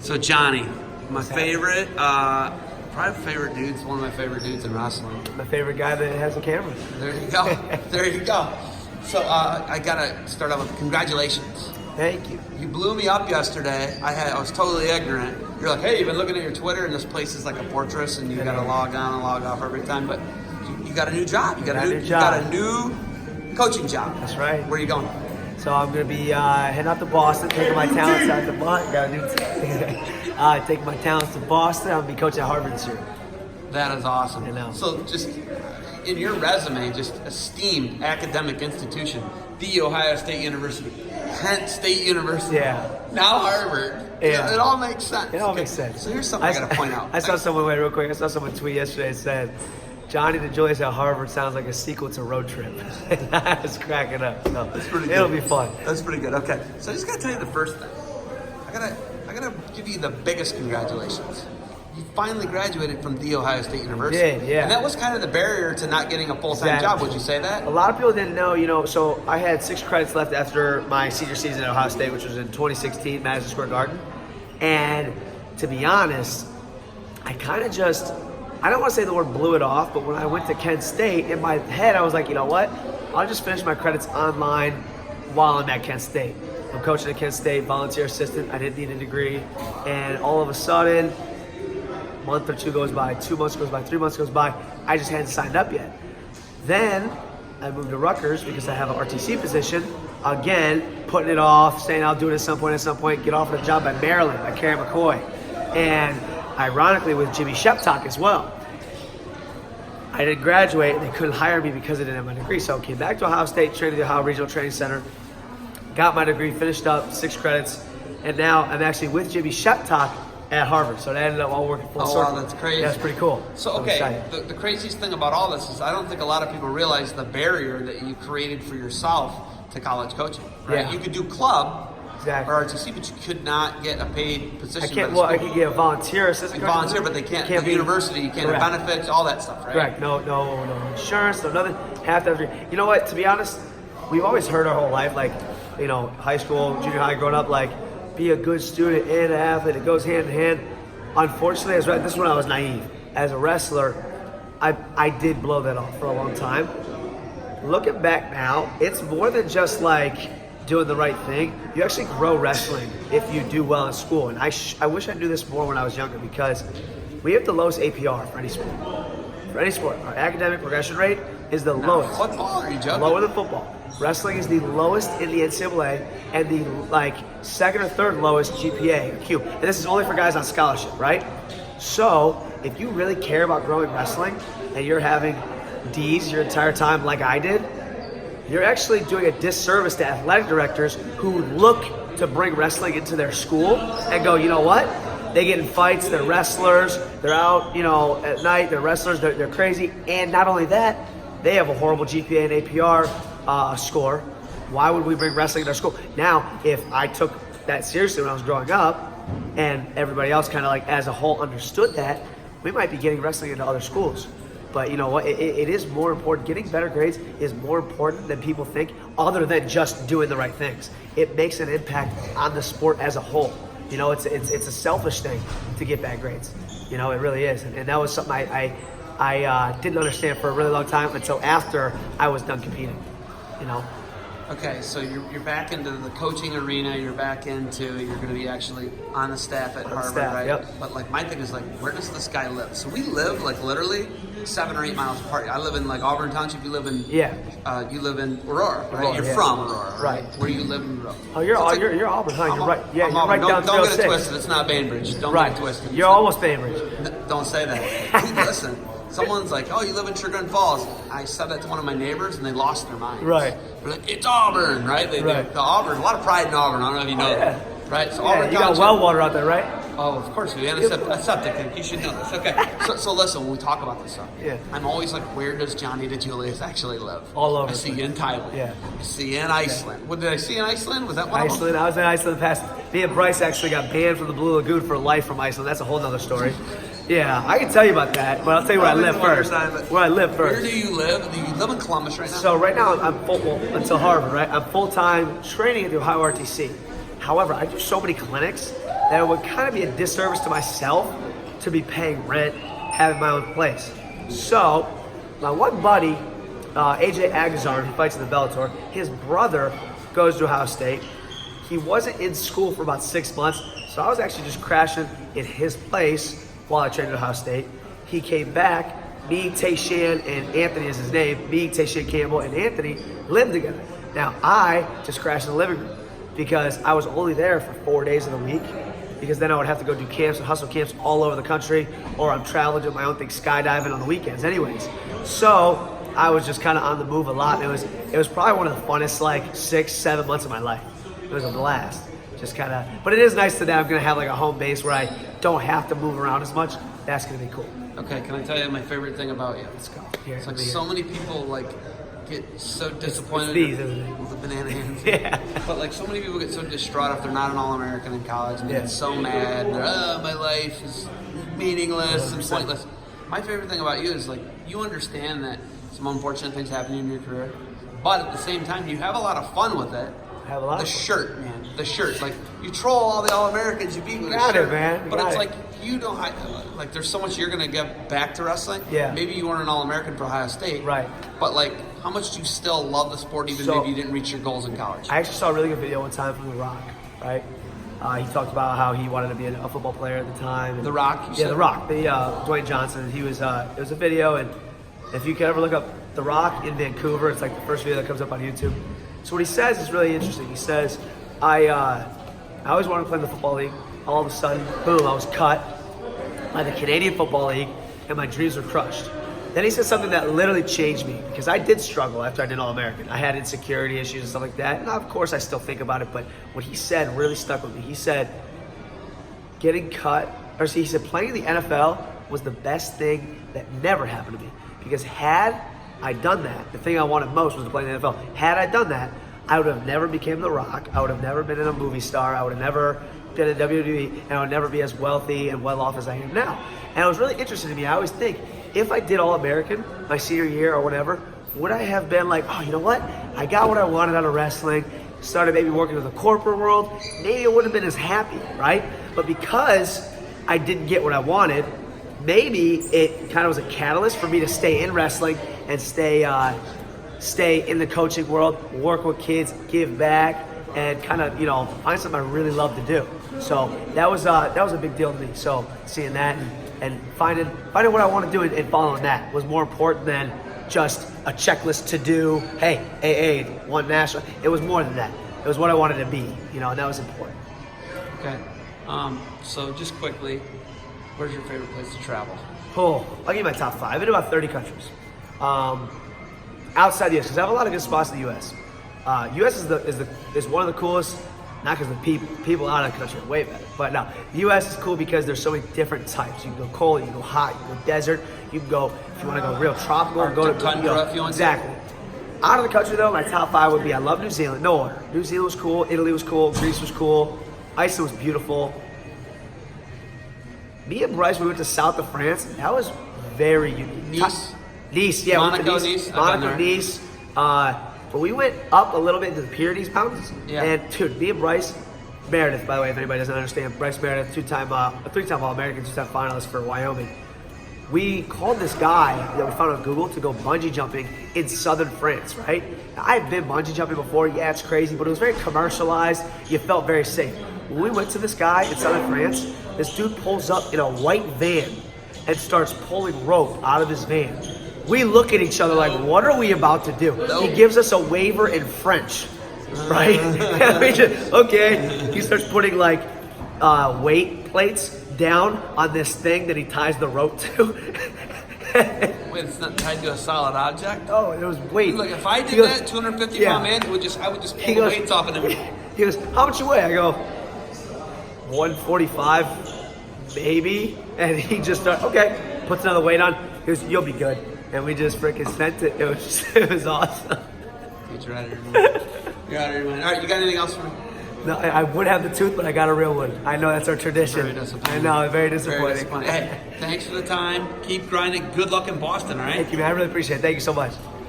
So Johnny, my favorite, probably favorite dudes, one of my favorite dudes in wrestling. My favorite guy that has a camera. There you go. There you go. So I gotta start out with congratulations. Thank you. You blew me up yesterday. I was totally ignorant. You're like, hey, you've been looking at your Twitter, and this place is like a fortress, and you got to log on and log off every time. But you got a new job. You got a new coaching job. That's right. Where are you going? So I'm gonna be heading out to Boston, taking my talents out to Boston. Taking my talents to Boston. I'm gonna be coaching at Harvard this year. That is awesome. I know. So just in your resume, just esteemed academic institution, The Ohio State University, Kent State University, now Harvard. Yeah. It all makes sense. It all makes sense. So here's something I got to point out. I saw someone, wait real quick, I saw someone tweet yesterday and said, Johnny DiJulius at Harvard sounds like a sequel to Road Trip. I was cracking up. So that's pretty good. It'll be fun. That's pretty good. Okay. So I just got to tell you the first thing. I gotta give you the biggest congratulations. You finally graduated from The Ohio State University. Did, yeah. And that was kind of the barrier to not getting a full-time job. Would you say that? A lot of people didn't know, so I had 6 credits left after my senior season at Ohio State, which was in 2016, Madison Square Garden. And to be honest, I kind of just, I don't want to say the word blew it off, but when I went to Kent State, in my head, I was like, you know what? I'll just finish my credits online while I'm at Kent State. I'm coaching at Kent State, volunteer assistant. I didn't need a degree. And all of a sudden, a month or 2 goes by, 2 months goes by, 3 months goes by. I just hadn't signed up yet. Then I moved to Rutgers because I have an RTC position. Again, putting it off, saying I'll do it at some point, get offered a job by Maryland, by Kerry McCoy. And ironically with Jimmy Sheptock as well. I didn't graduate and they couldn't hire me because I didn't have my degree. So I came back to Ohio State, trained at the Ohio Regional Training Center, got my degree, finished up, 6 credits, and now I'm actually with Jimmy Sheptock at Harvard. So that ended up all working full circle. Wow, that's crazy. Yeah, that's pretty cool. So, okay, the craziest thing about all this is I don't think a lot of people realize the barrier that you created for yourself to college coaching, right? Yeah. You could do club Exactly. or RTC, but you could not get a paid position. I could get a volunteer assistant. Volunteer, but they can't the university, you can't have benefits, all that stuff, right? Correct. No insurance, no nothing. You know what, to be honest, we've always heard our whole life, like, high school, junior high, growing up, like, be a good student and an athlete. It goes hand in hand. Unfortunately, this is when I was naive. As a wrestler, I did blow that off for a long time. Looking back now, it's more than just like doing the right thing. You actually grow wrestling if you do well in school. And I wish I knew this more when I was younger because we have the lowest APR for any sport. For any sport, our academic progression rate is the lowest. Football? Are you joking? Lower than football. Wrestling is the lowest in the NCAA and the second or third lowest GPA or Q. And this is only for guys on scholarship, right? So if you really care about growing wrestling and you're having D's your entire time like I did, you're actually doing a disservice to athletic directors who look to bring wrestling into their school and go, you know what? They get in fights, they're wrestlers, they're out, at night, they're wrestlers, they're crazy. And not only that, they have a horrible GPA and APR score. Why would we bring wrestling in our school? Now, if I took that seriously when I was growing up and everybody else kind of as a whole understood that, we might be getting wrestling into other schools. But you know what? It is more important. Getting better grades is more important than people think, other than just doing the right things. It makes an impact on the sport as a whole. It's a selfish thing to get bad grades. It really is. And that was something I didn't understand for a really long time until after I was done competing. Okay, so you're back into the coaching arena. You're going to be actually on the staff at Harvard, right? Yep. But my thing is where does this guy live? So we live literally 7 or 8 miles apart. I live in Auburn Township. You live in you live in Aurora, right? You're from Aurora, right? Where you live in Aurora. Oh, you're Auburn, huh? You're right. Yeah, you're right down 306. Don't get it twisted. It's not Bainbridge. Don't get it twisted. You're almost Bainbridge. Don't say that. Listen. Someone's like, oh, you live in Chagrin Falls. I said that to one of my neighbors, and they lost their minds. Right. They're like, it's Auburn, right? The Auburn, a lot of pride in Auburn. I don't know if you know that. Right? So Auburn you got well water out there, right? Oh, of course we do. And a septic tank. You should know this. Okay. So listen, when we talk about this stuff, I'm always like, where does Johnny DiJulius actually live? All over. I see you in Thailand. Yeah. I see you in Iceland. Yeah. What did I see in Iceland? Was that one Iceland? I was in Iceland the past. Me and Bryce actually got banned from the Blue Lagoon for life from Iceland. That's a whole nother story. Yeah, I can tell you about that, but I'll tell you where I live first. Where do you live? Do you live in Columbus right now? So right now I'm until Harvard, right? I'm full-time training at the Ohio RTC. However, I do so many clinics that it would kind of be a disservice to myself to be paying rent, having my own place. So my one buddy, AJ Agazar, who fights in the Bellator, his brother goes to Ohio State. He wasn't in school for about 6 months, so I was actually just crashing in his place while I trained at Ohio State. He came back. Me, Tayshan, and Anthony is his name. Me, Tayshan Campbell, and Anthony lived together. Now, I just crashed in the living room because I was only there for 4 days of the week, because then I would have to go do camps and hustle camps all over the country, or I'm traveling doing my own thing, skydiving on the weekends anyways. So I was just kind of on the move a lot. And it was probably one of the funnest, like 6-7 months of my life. It was a blast. Just kind of, but it is nice that I'm going to have like a home base where I don't have to move around as much. That's going to be cool. Okay, can I tell you my favorite thing about you? Let's go. Here, it's like so many people like get so disappointed it's these, isn't it? with the banana hands. Yeah. But like so many people get so distraught if they're not an All-American in college, and they get so mad. And they're, oh, my life is meaningless and pointless. My favorite thing about you is like you understand that some unfortunate things happen in your career, but at the same time you have a lot of fun with it. Have a lot. The shirt, man. The shirt. Like you troll all the All-Americans you beat with a got shirt, it, man. But Got it's it. like you don't. Like there's so much you're gonna get back to wrestling. Yeah. Maybe you weren't an All-American for Ohio State. Right. But like, how much do you still love the sport, even maybe you didn't reach your goals in college? I actually saw a really good video one time from The Rock. Right. He talked about how he wanted to be a football player at the time. The Rock. Yeah, The Rock. Dwayne Johnson. He was. It was a video, and if you could ever look up The Rock in Vancouver, it's like the first video that comes up on YouTube. So what he says is really interesting. He says, I always wanted to play in the football league. All of a sudden, boom, I was cut by the Canadian Football League, and my dreams were crushed. Then he said something that literally changed me, because I did struggle after I did All-American. I had insecurity issues and stuff like that. And of course, I still think about it, but what he said really stuck with me. He said, getting cut, he said playing in the NFL was the best thing that never happened to me. Because had I done that, the thing I wanted most was to play in the NFL. Had I done that, I would have never became The Rock. I would have never been in a movie star. I would have never been in WWE, and I would never be as wealthy and well off as I am now. And it was really interesting to me. I always think, if I did All-American my senior year or whatever, would I have been like, oh, you know what? I got what I wanted out of wrestling, started maybe working in the corporate world. Maybe I wouldn't have been as happy, right? But because I didn't get what I wanted, maybe it kind of was a catalyst for me to stay in wrestling and stay in the coaching world, work with kids, give back, and kind of, find something I really love to do. So that was a big deal to me. So seeing that and finding what I want to do and following that was more important than just a checklist to do. Hey, AA, won national. It was more than that. It was what I wanted to be, and that was important. Okay. So just quickly, where's your favorite place to travel? Oh, I'll give you my top 5. I've been to about 30 countries. Outside the U.S., because I have a lot of good spots in the U.S. U.S. is one of the coolest, not because the people out of the country are way better, but no, the U.S. is cool because there's so many different types. You can go cold, you can go hot, you can go desert, you can go, if you want to go real tropical, go to tundra if you want to. Exactly. Out of the country though, my top 5 would be, I love New Zealand, no order. New Zealand was cool, Italy was cool, Greece was cool, Iceland was beautiful. Me and Bryce, we went to south of France. That was very unique. Nice, yeah. Monaco, Nice. Monaco, Nice. But we went up a little bit into the Pyrenees Mountains. Yeah. And dude, me and Bryce Meredith, by the way, if anybody doesn't understand, Bryce Meredith, three-time All-American, 2-time finalist for Wyoming. We called this guy that we found on Google to go bungee jumping in southern France, right? Now, I've been bungee jumping before. Yeah, it's crazy, but it was very commercialized. You felt very safe. When we went to this guy in southern France, this dude pulls up in a white van and starts pulling rope out of his van. We look at each other like, what are we about to do? He gives us a waiver in French, right? And we just, okay. He starts putting like weight plates down on this thing that he ties the rope to. Wait, it's not tied to a solid object? Oh, it was weight. Look, if I did that 250-pound man, I would just pull the weights off of him. He goes, how much you weigh? I go, 145, maybe. And he just starts, okay, puts another weight on. He goes, you'll be good. And we just freaking sent it. It was awesome. You're out of your mind. You're out of your mind. All right, you got anything else for me? No, I would have the tooth, but I got a real one. I know that's our tradition. Very disappointing. I know, very disappointing. Hey, thanks for the time. Keep grinding. Good luck in Boston, all right? Thank you, man. I really appreciate it. Thank you so much.